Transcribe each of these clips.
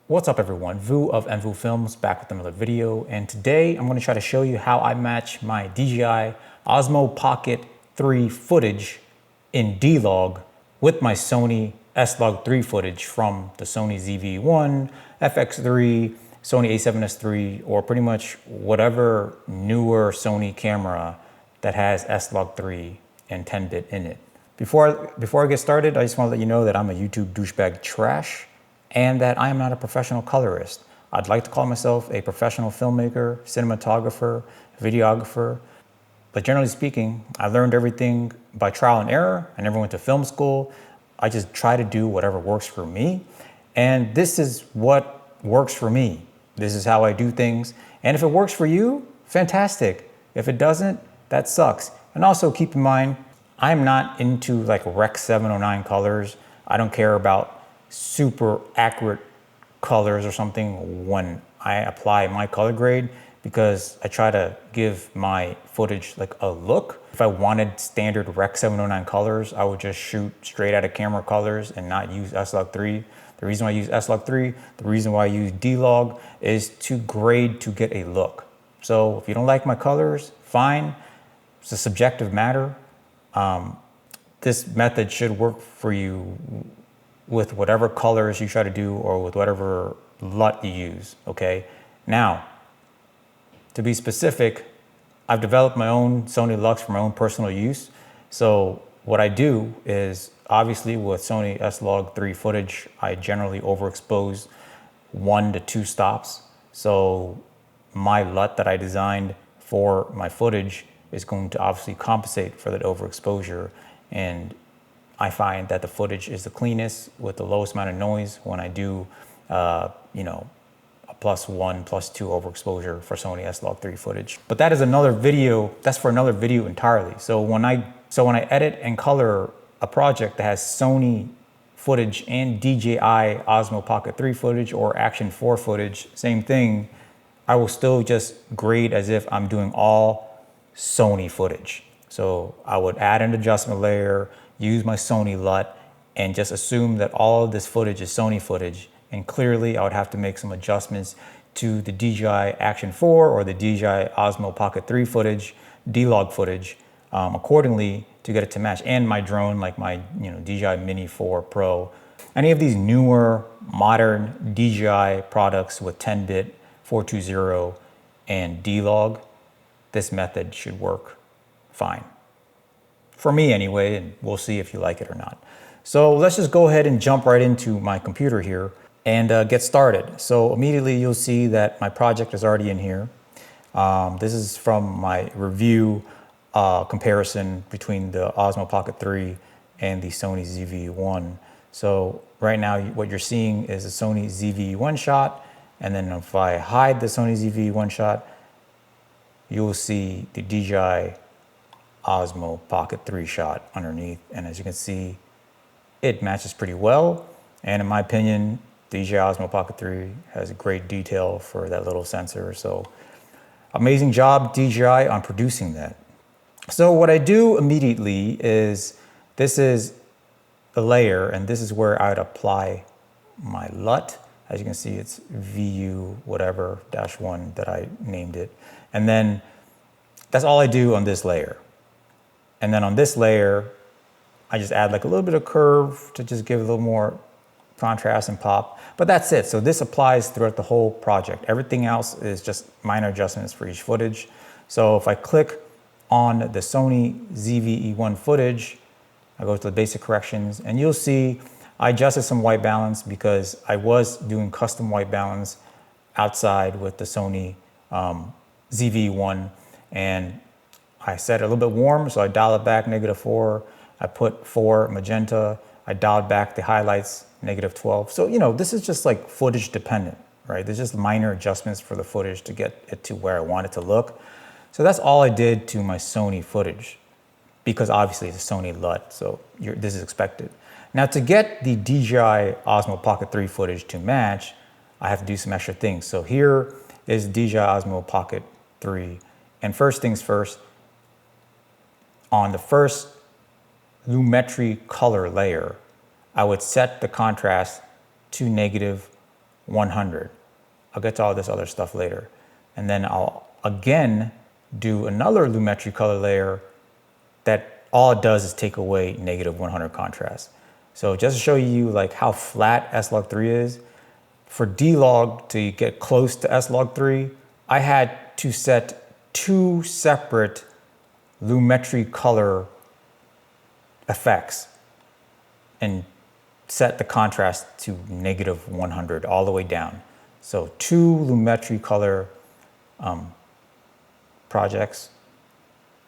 What's up everyone, Vu of MVU Films back with another video, and today I'm going to try to show you how I match my DJI OSMO Pocket 3 footage in dlog with my Sony SLOG3 footage from the Sony ZV-E1, FX3, Sony a7SIII, or pretty much whatever newer Sony camera that has SLOG3 and 10-bit in it. Before I get started, I just want to let you know that I'm a YouTube douchebag trash and that I am not a professional colorist. I'd like to call myself a professional filmmaker, cinematographer, videographer, but generally speaking, I learned everything by trial and error. I never went to film school. I just try to do whatever works for me, and this is what works for me. This is how I do things, and if it works for you, fantastic. If it doesn't, that sucks. And also keep in mind, I'm not into like Rec 709 colors. I don't care about super accurate colors or something when I apply my color grade, because I try to give my footage like a look. If I wanted standard Rec 709 colors, I would just shoot straight out of camera colors and not use SLOG3. The reason why I use SLOG3, the reason why I use dlog is to grade to get a look. So if you don't like my colors, fine. It's a subjective matter. This method should work for you with whatever colors you try to do or with whatever LUT you use, okay? Now, to be specific, I've developed my own Sony LUX for my own personal use. So what I do is, obviously with Sony SLOG3 footage, I generally overexpose 1 to 2 stops. So my LUT that I designed for my footage is going to obviously compensate for that overexposure, and I find that the footage is the cleanest with the lowest amount of noise when I do, a +1, +2 overexposure for Sony SLOG3 footage. But that is another video, that's for another video entirely. So when I edit and color a project that has Sony footage and DJI OSMO Pocket 3 footage or Action 4 footage, same thing, I will still just grade as if I'm doing all Sony footage. So I would add an adjustment layer, use my Sony LUT, and just assume that all of this footage is Sony footage. And clearly I would have to make some adjustments to the DJI Action 4 or the DJI Osmo Pocket 3 footage, dlog footage, accordingly to get it to match. And my drone, like my DJI Mini 4 Pro. Any of these newer, modern DJI products with 10-bit, 420, and dlog, this method should work fine. For me anyway, and we'll see if you like it or not. So let's just go ahead and jump right into my computer here and get started. So immediately you'll see that my project is already in here. This is from my review comparison between the Osmo Pocket 3 and the Sony ZV-E1. So right now what you're seeing is a Sony ZV-E1 shot, and then if I hide the Sony ZV-E1 shot, you'll see the DJI Osmo Pocket 3 shot underneath, and as you can see, it matches pretty well. And in my opinion, DJI Osmo Pocket 3 has great detail for that little sensor. So amazing job, DJI, on producing that. So what I do immediately is, this is the layer, and this is where I would apply my LUT. As you can see, it's VU whatever -1 that I named it. And then that's all I do on this layer. And then on this layer, I just add like a little bit of curve to just give a little more contrast and pop. But that's it. So this applies throughout the whole project. Everything else is just minor adjustments for each footage. So if I click on the Sony ZV-E1 footage, I go to the basic corrections, and you'll see I adjusted some white balance because I was doing custom white balance outside with the Sony ZV-E1, and I set it a little bit warm, so I dial it back -4. I put 4 magenta. I dialed back the highlights -12. So, this is just like footage dependent, right? There's just minor adjustments for the footage to get it to where I want it to look. So that's all I did to my Sony footage, because obviously it's a Sony LUT, so this is expected. Now to get the DJI Osmo Pocket 3 footage to match, I have to do some extra things. So here is DJI Osmo Pocket 3. And first things first, on the first lumetri color layer, I would set the contrast to 100. I'll get to all this other stuff later. And then I'll again do another lumetri color layer that all it does is take away negative 100 contrast. So just to show you like how flat SLOG3 is, for dlog to get close to SLOG3, I had to set 2 separate lumetri color effects and set the contrast to negative 100 all the way down. So 2 lumetri color projects,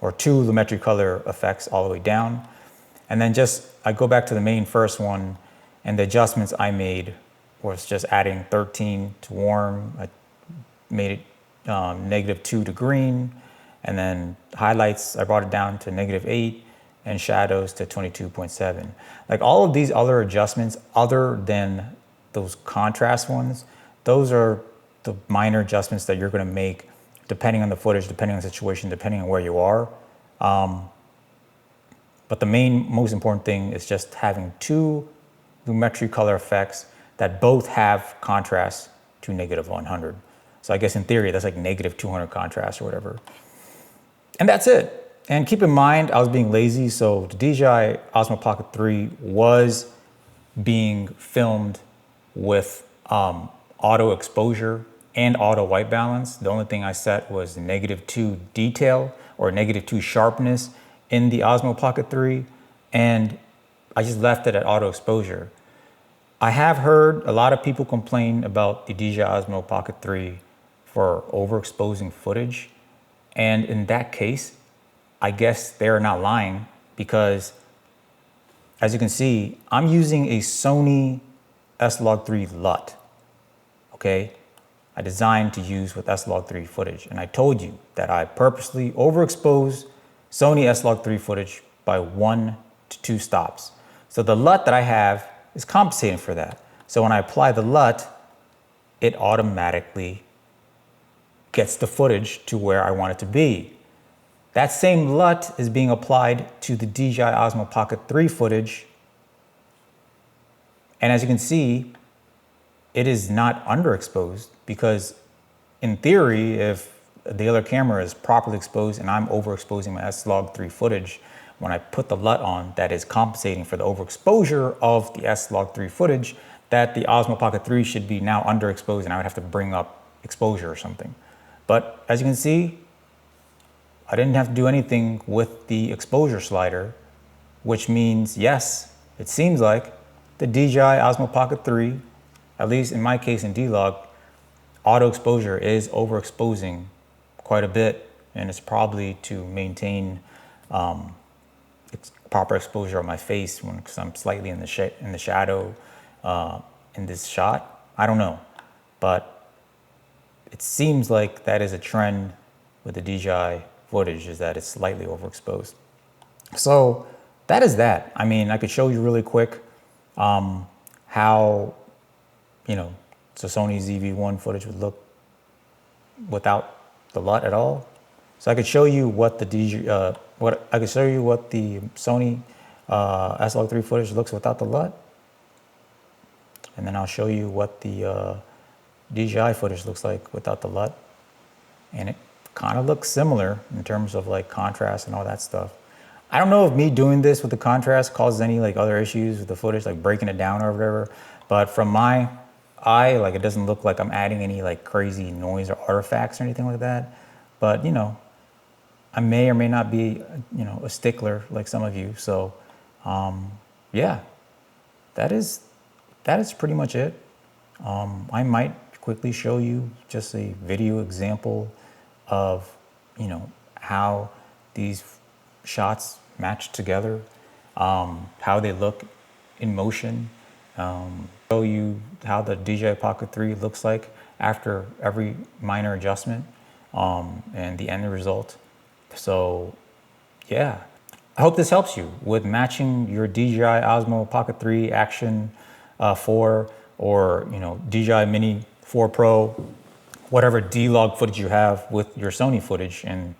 or 2 lumetri color effects all the way down. And then I go back to the main first one, and the adjustments I made was just adding 13 to warm. I made it -2 to green, and then highlights, I brought it down to -8, and shadows to 22.7. Like all of these other adjustments, other than those contrast ones, those are the minor adjustments that you're gonna make depending on the footage, depending on the situation, depending on where you are. But the most important thing is just having 2 lumetri color effects that both have contrast to negative 100. So I guess in theory, that's like negative 200 contrast or whatever. And that's it. And keep in mind, I was being lazy, so the DJI Osmo Pocket 3 was being filmed with auto exposure and auto white balance. The only thing I set was -2 detail or -2 sharpness in the Osmo Pocket 3, and I just left it at auto exposure. I have heard a lot of people complain about the DJI Osmo Pocket 3 for overexposing footage, and in that case, I guess they're not lying, because as you can see, I'm using a Sony SLOG3 LUT, okay? I designed to use with SLOG3 footage, and I told you that I purposely overexpose Sony SLOG3 footage by 1 to 2 stops. So the LUT that I have is compensating for that. So when I apply the LUT, it automatically gets the footage to where I want it to be. That same LUT is being applied to the DJI Osmo Pocket 3 footage. And as you can see, it is not underexposed, because in theory, if the other camera is properly exposed and I'm overexposing my SLOG3 footage, when I put the LUT on, that is compensating for the overexposure of the SLOG3 footage, that the Osmo Pocket 3 should be now underexposed, and I would have to bring up exposure or something. But as you can see, I didn't have to do anything with the exposure slider, which means, yes, it seems like the DJI Osmo Pocket 3, at least in my case in dlog, auto exposure is overexposing quite a bit, and it's probably to maintain proper exposure of my face because I'm slightly in the shadow in this shot. I don't know, but it seems like that is a trend with the DJI footage, is that it's slightly overexposed. So that is that. I mean, I could show you really quick how, you know, the Sony ZV-E1 footage would look without the LUT at all. So I could show you what the Sony SLOG3 footage looks without the LUT, and then I'll show you what the DJI footage looks like without the LUT, and it kind of looks similar in terms of like contrast and all that stuff. I don't know if me doing this with the contrast causes any like other issues with the footage, like breaking it down or whatever, but from my eye, like it doesn't look like I'm adding any like crazy noise or artifacts or anything like that. But you know, I may or may not be, you know, a stickler like some of you. So yeah, that is pretty much it. I might quickly show you just a video example of, you know, how these shots match together, how they look in motion, show you how the DJI Pocket 3 looks like after every minor adjustment, and the end result. So yeah, I hope this helps you with matching your DJI Osmo Pocket 3 Action 4 or, you know, DJI Mini 4 Pro, whatever dlog footage you have with your Sony footage. And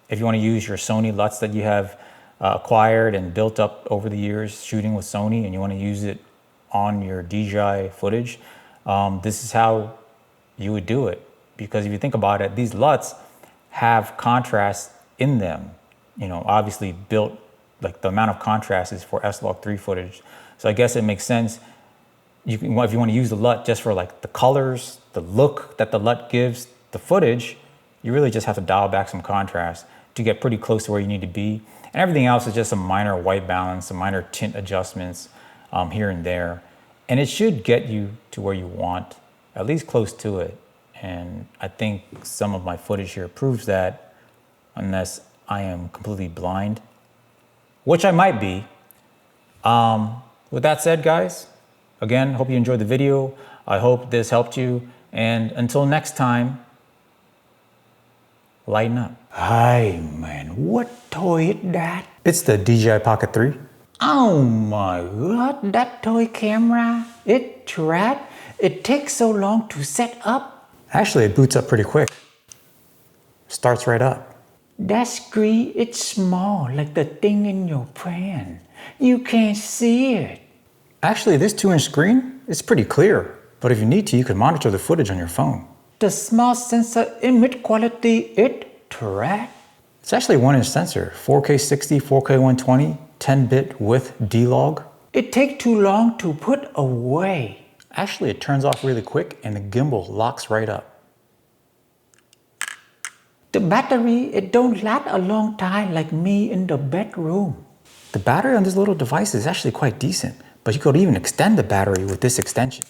if you want to use your Sony LUTs that you have acquired and built up over the years shooting with Sony, and you want to use it on your DJI footage, this is how you would do it. Because if you think about it, these LUTs have contrast in them. You know, obviously built, like the amount of contrast is for SLOG3 footage. So I guess it makes sense. If you want to use the LUT just for like the colors, the look that the LUT gives the footage, you really just have to dial back some contrast to get pretty close to where you need to be. And everything else is just some minor white balance, some minor tint adjustments here and there. And it should get you to where you want, at least close to it. And I think some of my footage here proves that, unless I am completely blind, which I might be. With that said, guys, again, hope you enjoyed the video. I hope this helped you. And until next time, lighten up. Hey man, what toy is that? It's the DJI Pocket 3. Oh my god, that toy camera, it's trash. It takes so long to set up. Actually, it boots up pretty quick. Starts right up. That screen, it's small, like the thing in your pan. You can't see it. Actually, this 2-inch screen is pretty clear, but if you need to, you can monitor the footage on your phone. The small sensor image quality, it's trash. It's actually a 1-inch sensor, 4K 60, 4K 120, 10-bit with dlog. It takes too long to put away. Actually, it turns off really quick and the gimbal locks right up. The battery, it don't last a long time like me in the bedroom. The battery on this little device is actually quite decent, but you could even extend the battery with this extension.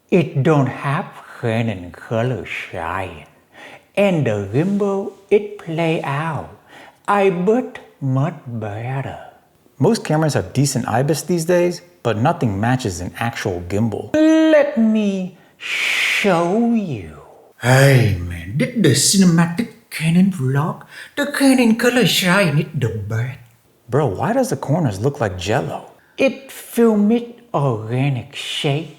It don't have hidden color shine, and the gimbal, it play out. IBIS much better. Most cameras have decent IBIS these days, but nothing matches an actual gimbal. Let me show you. Hey man, this the cinematic Canon vlog. The Canon color shine is the best. Bro, why does the corners look like jello? It filmed organic shape.